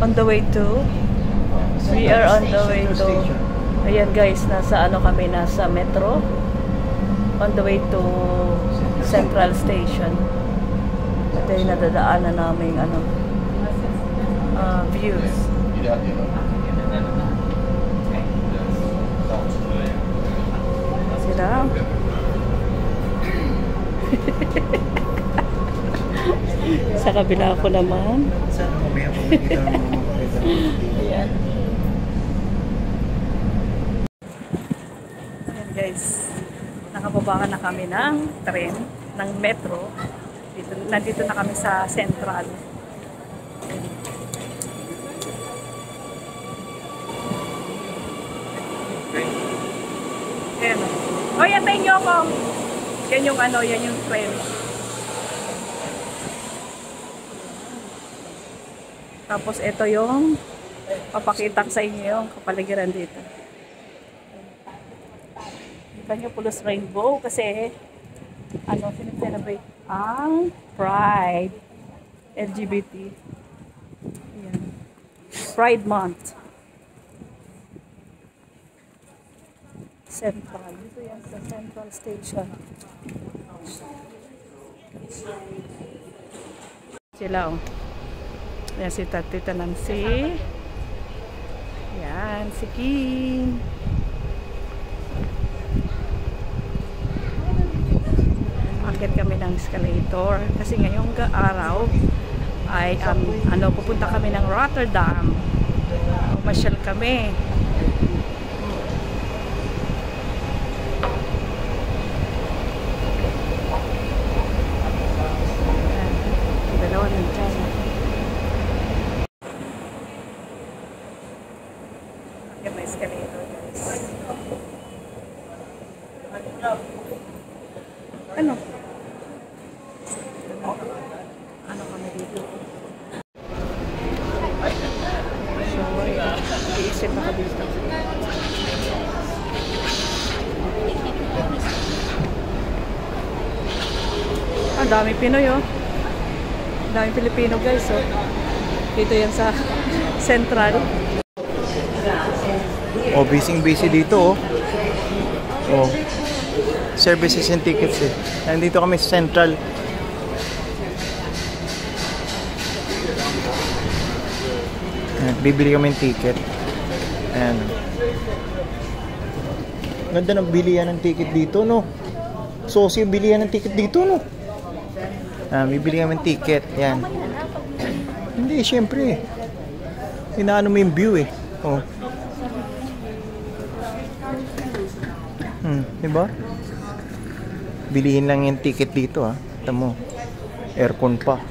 On the way to? We are on the way to... Ayan guys, nasa ano kami, nasa metro. On the way to Central Station. Ito yung nadadaanan namin ano, views. Sila. Sa kabila ko naman. Ayan. Ayan guys. Nakababa na kami ng tren, ng metro. Nandito na kami sa Central. Ayan. O, yatay nyo ako. Yan yung ano, yan yung tren. Tapos ito yung papakita ko sa inyo yung kapaligiran dito. Kita nyo pulos rainbow kasi ano, sineselebrate ang Pride. LGBT. Ayan. Pride Month. Central. Dito yan sa Central Station. Sila oh. Yan si Tita Nancy. Yan si King. Akit kami ng escalator kasi ngayong araw ay ano, pupunta kami ng Rotterdam. Umasyal kami. Dalawa ng China. May escalator guys. Ano? Ano kami dito? So, iisip ako dito. Ang dami Pinoy oh. Ang dami Pilipino guys oh. Dito yan sa Central. Oh, busy dito oh. Oh. Services and tickets eh. Nandito kami sa Central. Bibili kami ng ticket. Ayan. Ganda ng bilihan ng ticket dito, no? Sosi bilihan ng ticket dito, no? Bibili kami ng ticket. Ayan. Hindi, syempre. Inaano mo yung view eh. Oh. Diba? Bilihin lang yung ticket dito ha. Ito mo. Aircon pa.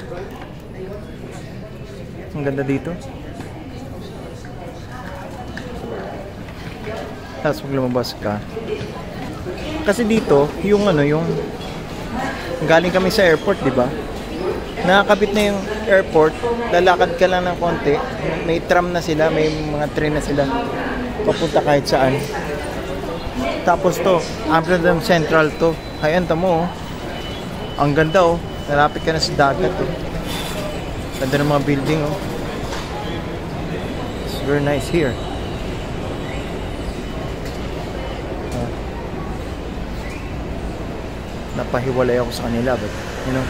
Ang ganda dito. Tapos pag lumabas ka. Kasi dito, yung ano, yung galing kami sa airport, di ba? Nakakabit na yung airport. Lalakad ka lang ng konti. May tram na sila, may mga train na sila. Papunta kahit saan. Tapos to, Amsterdam Central to. Ayan, tamo oh. Ang ganda oh. Nalapit ka na sa dagat oh. Ganda ng mga building oh. It's very nice here. Napahiwalay ako sa kanila but, you know,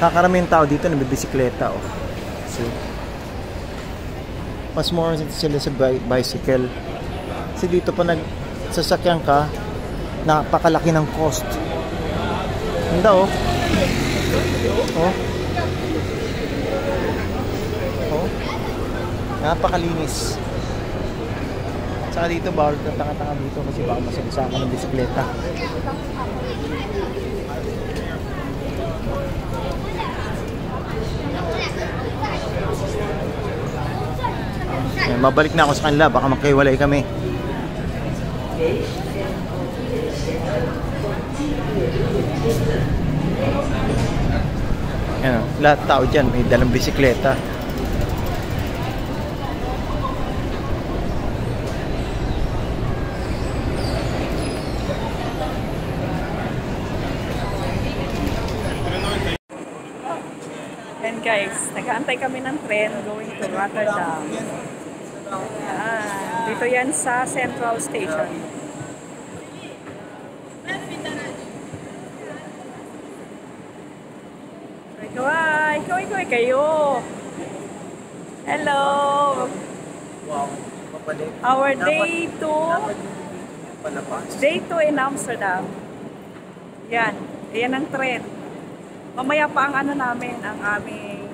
nakakaraming tao dito nabibisikleta oh. So, mas more sila sa bicycle. Kasi dito pa sasakyan ka, napakalaki ng cost. Ganda oh. Oh. Oh. Napakalinis. Saka dito bawal ka tanga-tanga dito kasi baka masagsakan ng bisikleta. Mabalik na ako sa kanila, baka magkaiwalay kami. Ayan, lahat tao dyan may dalang bisikleta. And guys, Nag-aantay kami ng tren going to Rotterdam. Dito yan sa Central Station. Ikaw kayo. Hello. Wow. Our day 2 in Amsterdam. Yan. Yan ang tren. Mamaya pa ang ano namin, ang aming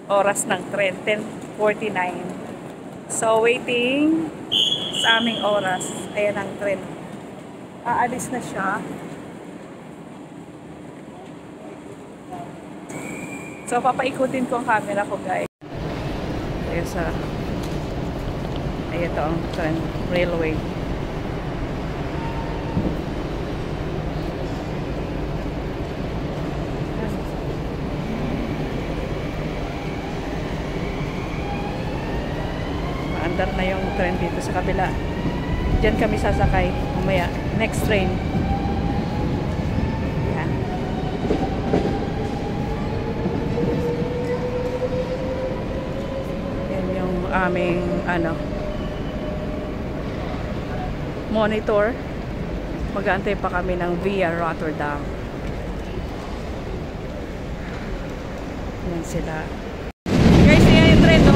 oras ng tren, 10:49. So, waiting sa aming oras. Ayan ang tren. Aalis na siya. So, papaikutin ko ang camera ko, guys. Ayan sa... Ayan ito ang tren, railway. Maandar na yung tren dito sa kabila. Diyan kami sasakay mamaya. Next train. Yan. Yan yung aming monitor. Mag-aantay pa kami ng Via Rotterdam. Yan sila. Guys, yan yung tren, no?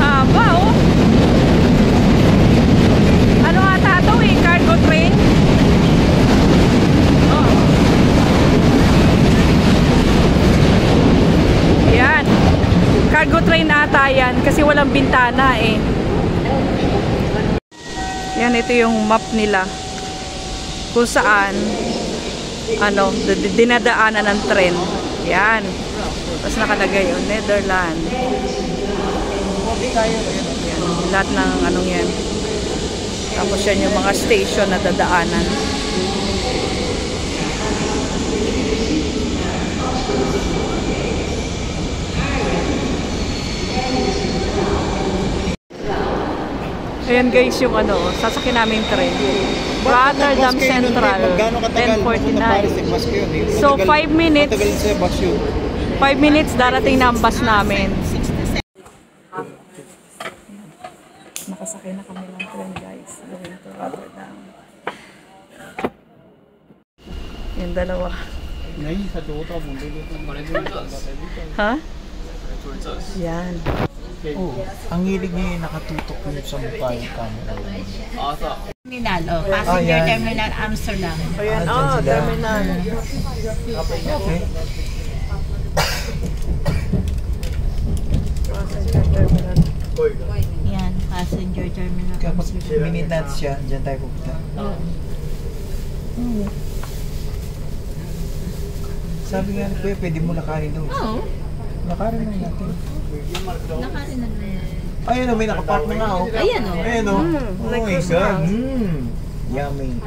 Haba, oh. Ano ata ito eh? Cargo train? Oh. Yan. Cargo train ata yan kasi walang bintana eh. Yan, ito yung map nila kung saan dinadaanan ng tren. Yan. Tapos nakalagay yung Netherlands. Yan, lahat ng anong yan. Tapos yan yung mga station na dadaanan. Ayan guys yung sasakyan namin tren. Rotterdam Central, 10:49. So 5 minutes. 5 minutes darating na ang bus namin. Nakasakay na kami ng tren guys. Going to Rotterdam. Yung dalawa. Ha? Yan. Oh, ang hilig niya yung nakatutok yun sa mukha yung camera. Terminal, passenger terminal Amsterdam. Ayan, terminal. Okay. Passenger terminal. Yan, passenger terminal. Kapag minute natin siya, dyan tayo pupunta. Sabi nga, kuya, pwede mo lakarin doon. Oo. Lakarin lang natin. Nakarin na na. Ayun o, may nakapark na nga o. Ayan o. Ayun o. Oh my God. Yummy.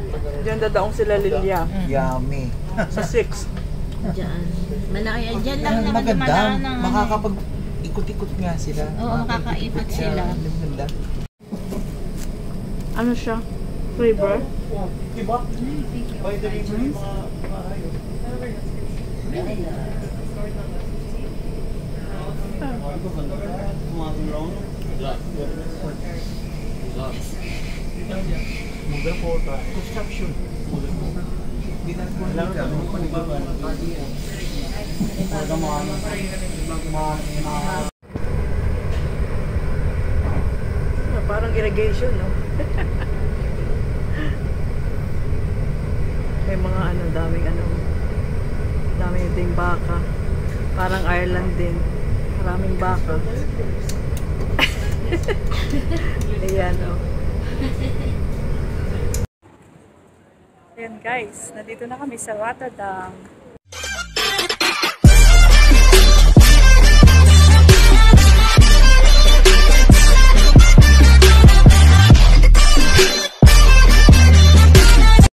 Diyan dadaong sila Lilia. Yummy. Sa 6. Diyan. Malaki. Diyan lang naman Maganda. dumadaan ng Makakapag-ikot-ikot nga sila. Oo, makakaikot sila. Maganda. Ano siya? Flavor? Diba? By the river yung mga hayop. Construction. Parang irrigation, no? May mga daming ding baka. Parang Ireland din. Maraming baka. Ayan, oh. Ayan guys, nandito na kami sa Rotterdam.